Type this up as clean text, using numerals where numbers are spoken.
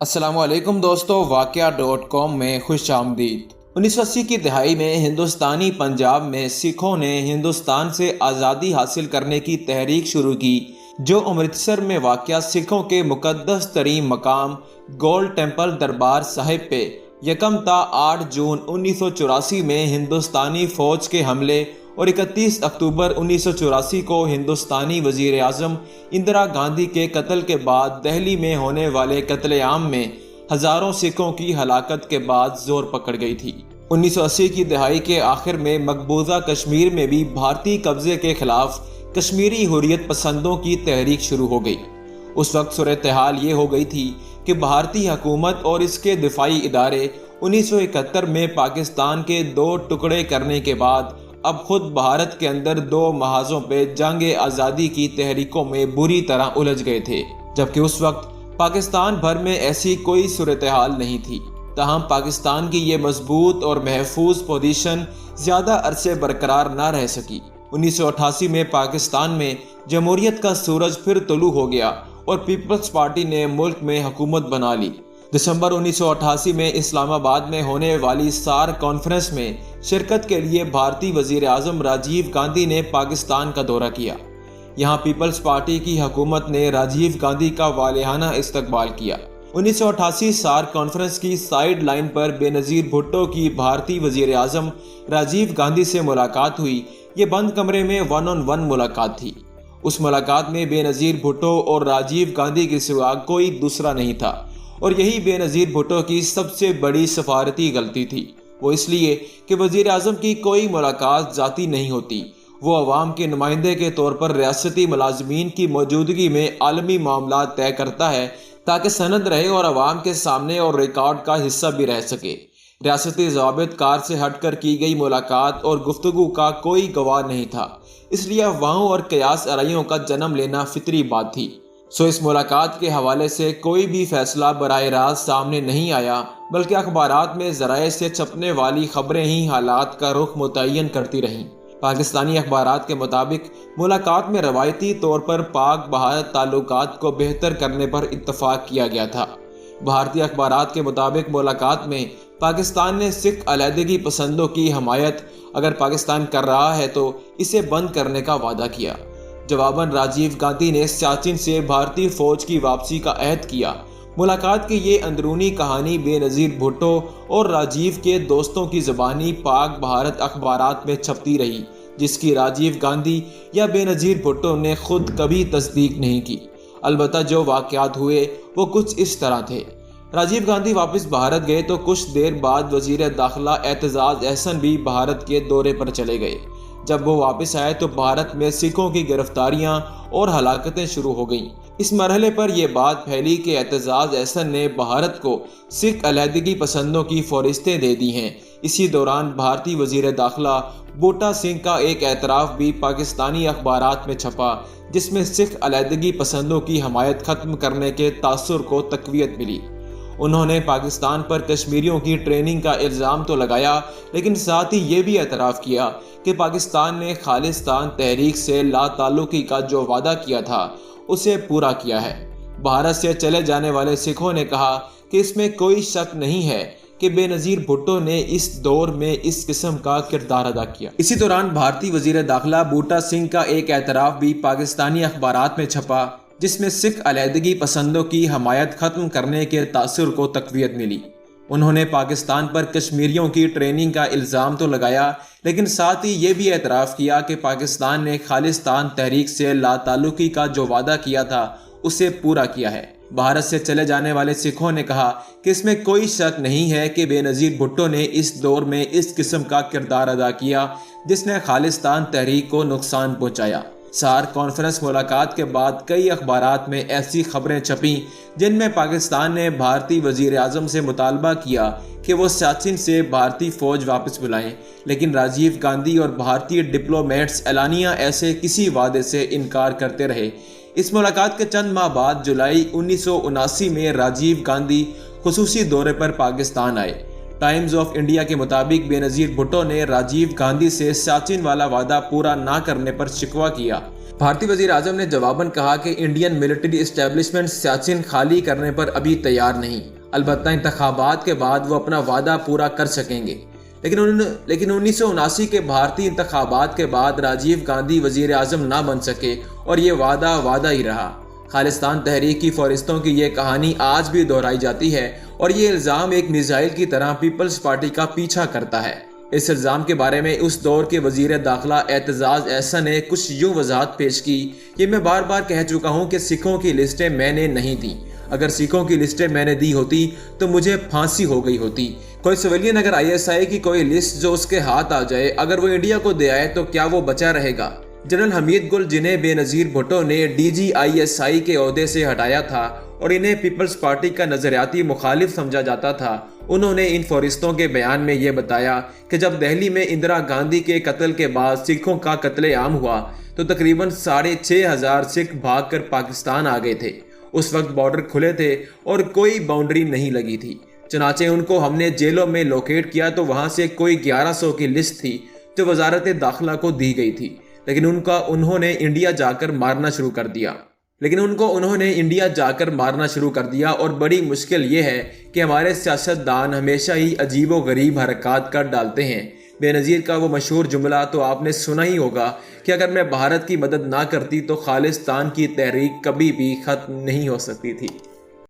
السلام علیکم دوستو، واقعہ.com میں خوش آمدید۔ 1980 کی دہائی میں ہندوستانی پنجاب میں سکھوں نے ہندوستان سے آزادی حاصل کرنے کی تحریک شروع کی، جو امرتسر میں واقع سکھوں کے مقدس ترین مقام گولڈ ٹیمپل دربار صاحب پہ 1 تا 8 جون 1984 میں ہندوستانی فوج کے حملے اور 31 اکتوبر 1984 کو ہندوستانی وزیر اعظم اندرا گاندھی کے قتل کے بعد دہلی میں ہونے والے قتل عام میں ہزاروں سکھوں کی ہلاکت کے بعد زور پکڑ گئی تھی۔ 1980 کی دہائی کے آخر میں مقبوضہ کشمیر میں بھی بھارتی قبضے کے خلاف کشمیری حریت پسندوں کی تحریک شروع ہو گئی۔ اس وقت صورتحال یہ ہو گئی تھی کہ بھارتی حکومت اور اس کے دفاعی ادارے 1971 میں پاکستان کے 2 ٹکڑے کرنے کے بعد اب خود بھارت کے اندر 2 محاذوں پہ جنگ آزادی کی تحریکوں میں بری طرح الجھ گئے تھے، جبکہ اس وقت پاکستان بھر میں ایسی کوئی صورتحال نہیں تھی۔ تاہم پاکستان کی یہ مضبوط اور محفوظ پوزیشن زیادہ عرصے برقرار نہ رہ سکی۔ 1988 میں پاکستان میں جمہوریت کا سورج پھر طلوع ہو گیا اور پیپلز پارٹی نے ملک میں حکومت بنا لی۔ دسمبر 1988 میں اسلام آباد میں ہونے والی سارک کانفرنس میں شرکت کے لیے بھارتی وزیر اعظم راجیو گاندھی نے پاکستان کا دورہ کیا۔ یہاں پیپلز پارٹی کی حکومت نے راجیو گاندھی کا والہانہ استقبال کیا۔ 1988 سارک کانفرنس کی سائیڈ لائن پر بے نظیر بھٹو کی بھارتی وزیر اعظم راجیو گاندھی سے ملاقات ہوئی۔ یہ بند کمرے میں 1 on 1 ملاقات تھی۔ اس ملاقات میں بے نظیر بھٹو اور راجیو گاندھی کے سوا کوئی دوسرا نہیں تھا، اور یہی بے نظیر بھٹو کی سب سے بڑی سفارتی غلطی تھی۔ وہ اس لیے کہ وزیر اعظم کی کوئی ملاقات ذاتی نہیں ہوتی، وہ عوام کے نمائندے کے طور پر ریاستی ملازمین کی موجودگی میں عالمی معاملات طے کرتا ہے تاکہ سند رہے اور عوام کے سامنے اور ریکارڈ کا حصہ بھی رہ سکے۔ ریاستی ضوابط کار سے ہٹ کر کی گئی ملاقات اور گفتگو کا کوئی گواہ نہیں تھا، اس لیے افواہوں اور قیاس آرائیوں کا جنم لینا فطری بات تھی۔ اس ملاقات کے حوالے سے کوئی بھی فیصلہ براہ راست سامنے نہیں آیا، بلکہ اخبارات میں ذرائع سے چھپنے والی خبریں ہی حالات کا رخ متعین کرتی رہیں۔ پاکستانی اخبارات کے مطابق ملاقات میں روایتی طور پر پاک بھارت تعلقات کو بہتر کرنے پر اتفاق کیا گیا تھا۔ بھارتی اخبارات کے مطابق ملاقات میں پاکستان نے سکھ علیحدگی پسندوں کی حمایت اگر پاکستان کر رہا ہے تو اسے بند کرنے کا وعدہ کیا۔ جواباً راجیو گاندھی نے سیاچن سے بھارتی فوج کی واپسی کا عہد کیا۔ ملاقات کی یہ اندرونی کہانی بے نظیر بھٹو اور راجیو کے دوستوں کی زبانی پاک بھارت اخبارات میں چھپتی رہی، جس کی راجیو گاندھی یا بے نظیر بھٹو نے خود کبھی تصدیق نہیں کی۔ البتہ جو واقعات ہوئے وہ کچھ اس طرح تھے۔ راجیو گاندھی واپس بھارت گئے تو کچھ دیر بعد وزیر داخلہ اعتزاز احسن بھی بھارت کے دورے پر چلے گئے۔ جب وہ واپس آئے تو بھارت میں سکھوں کی گرفتاریاں اور ہلاکتیں شروع ہو گئیں۔ اس مرحلے پر یہ بات پھیلی کہ اعتزاز احسن نے بھارت کو سکھ علیحدگی پسندوں کی فہرستیں دے دی ہیں۔ اسی دوران بھارتی وزیر داخلہ بوٹا سنگھ کا ایک اعتراف بھی پاکستانی اخبارات میں چھپا، جس میں سکھ علیحدگی پسندوں کی حمایت ختم کرنے کے تاثر کو تقویت ملی۔ انہوں نے پاکستان پر کشمیریوں کی ٹریننگ کا الزام تو لگایا، لیکن ساتھ ہی یہ بھی اعتراف کیا کہ پاکستان نے خالصتان تحریک سے لا تعلقی کا جو وعدہ کیا تھا اسے پورا کیا ہے۔ بھارت سے چلے جانے والے سکھوں نے کہا کہ اس میں کوئی شک نہیں ہے کہ بے نظیر بھٹو نے اس دور میں اس قسم کا کردار ادا کیا۔ اسی دوران بھارتی وزیر داخلہ بوٹا سنگھ کا ایک اعتراف بھی پاکستانی اخبارات میں چھپا، جس میں سکھ علیحدگی پسندوں کی حمایت ختم کرنے کے تاثر کو تقویت ملی۔ انہوں نے پاکستان پر کشمیریوں کی ٹریننگ کا الزام تو لگایا، لیکن ساتھ ہی یہ بھی اعتراف کیا کہ پاکستان نے خالصتان تحریک سے لا تعلقی کا جو وعدہ کیا تھا اسے پورا کیا ہے۔ بھارت سے چلے جانے والے سکھوں نے کہا کہ اس میں کوئی شک نہیں ہے کہ بے نظیر بھٹو نے اس دور میں اس قسم کا کردار ادا کیا جس نے خالصتان تحریک کو نقصان پہنچایا۔ سارک کانفرنس ملاقات کے بعد کئی اخبارات میں ایسی خبریں چھپیں جن میں پاکستان نے بھارتی وزیر اعظم سے مطالبہ کیا کہ وہ سیاچن سے بھارتی فوج واپس بلائیں، لیکن راجیو گاندھی اور بھارتی ڈپلومیٹس اعلانیہ ایسے کسی وعدے سے انکار کرتے رہے۔ اس ملاقات کے چند ماہ بعد جولائی 1979 میں راجیو گاندھی خصوصی دورے پر پاکستان آئے۔ ٹائمز آف انڈیا کے مطابق بے نظیر بھٹو نے راجیو گاندھی سے سیاچن والا وعدہ پورا نہ کرنے پر شکوہ کیا۔ بھارتی وزیر اعظم نے جواباً کہا کہ انڈین ملٹری اسٹیبلشمنٹ سیاچن خالی کرنے پر ابھی تیار نہیں، البتہ انتخابات کے بعد وہ اپنا وعدہ پورا کر سکیں گے۔ لیکن 1979 کے بھارتی انتخابات کے بعد راجیو گاندھی وزیر اعظم نہ بن سکے اور یہ وعدہ ہی رہا۔ خالصتان تحریک کی فہرستوں کی یہ کہانی آج بھی دہرائی جاتی ہے اور یہ الزام ایک میزائل کی طرح پیپلز پارٹی کا پیچھا کرتا ہے۔ اس الزام کے بارے میں اس دور کے وزیر داخلہ اعتزاز احسن نے کچھ یوں وضاحت پیش کی: یہ میں بار بار کہہ چکا ہوں کہ سکھوں کی لسٹیں میں نے نہیں دیں۔ اگر سکھوں کی لسٹیں میں نے دی ہوتی تو مجھے پھانسی ہو گئی ہوتی۔ کوئی سویلین اگر ISI کی کوئی لسٹ جو اس کے ہاتھ آ جائے، اگر وہ انڈیا کو دے آئے تو کیا وہ بچا رہے گا؟ جنرل حمید گل، جنہیں بے نظیر بھٹو نے DG ISI کے عہدے سے ہٹایا تھا اور انہیں پیپلز پارٹی کا نظریاتی مخالف سمجھا جاتا تھا، انہوں نے ان فہرستوں کے بیان میں یہ بتایا کہ جب دہلی میں اندرا گاندھی کے قتل کے بعد سکھوں کا قتل عام ہوا تو تقریباً 6,500 سکھ بھاگ کر پاکستان آ گئے تھے۔ اس وقت بارڈر کھلے تھے اور کوئی باؤنڈری نہیں لگی تھی، چنانچہ ان کو ہم نے جیلوں میں لوکیٹ کیا تو وہاں سے کوئی 1100 کی لسٹ تھی جو وزارت داخلہ کو دی گئی تھی، لیکن انہوں نے انڈیا جا کر مارنا شروع کر دیا۔ اور بڑی مشکل یہ ہے کہ ہمارے سیاستدان ہمیشہ ہی عجیب و غریب حرکات کر ڈالتے ہیں۔ بے نظیر کا وہ مشہور جملہ تو آپ نے سنا ہی ہوگا کہ اگر میں بھارت کی مدد نہ کرتی تو خالصتان کی تحریک کبھی بھی ختم نہیں ہو سکتی تھی۔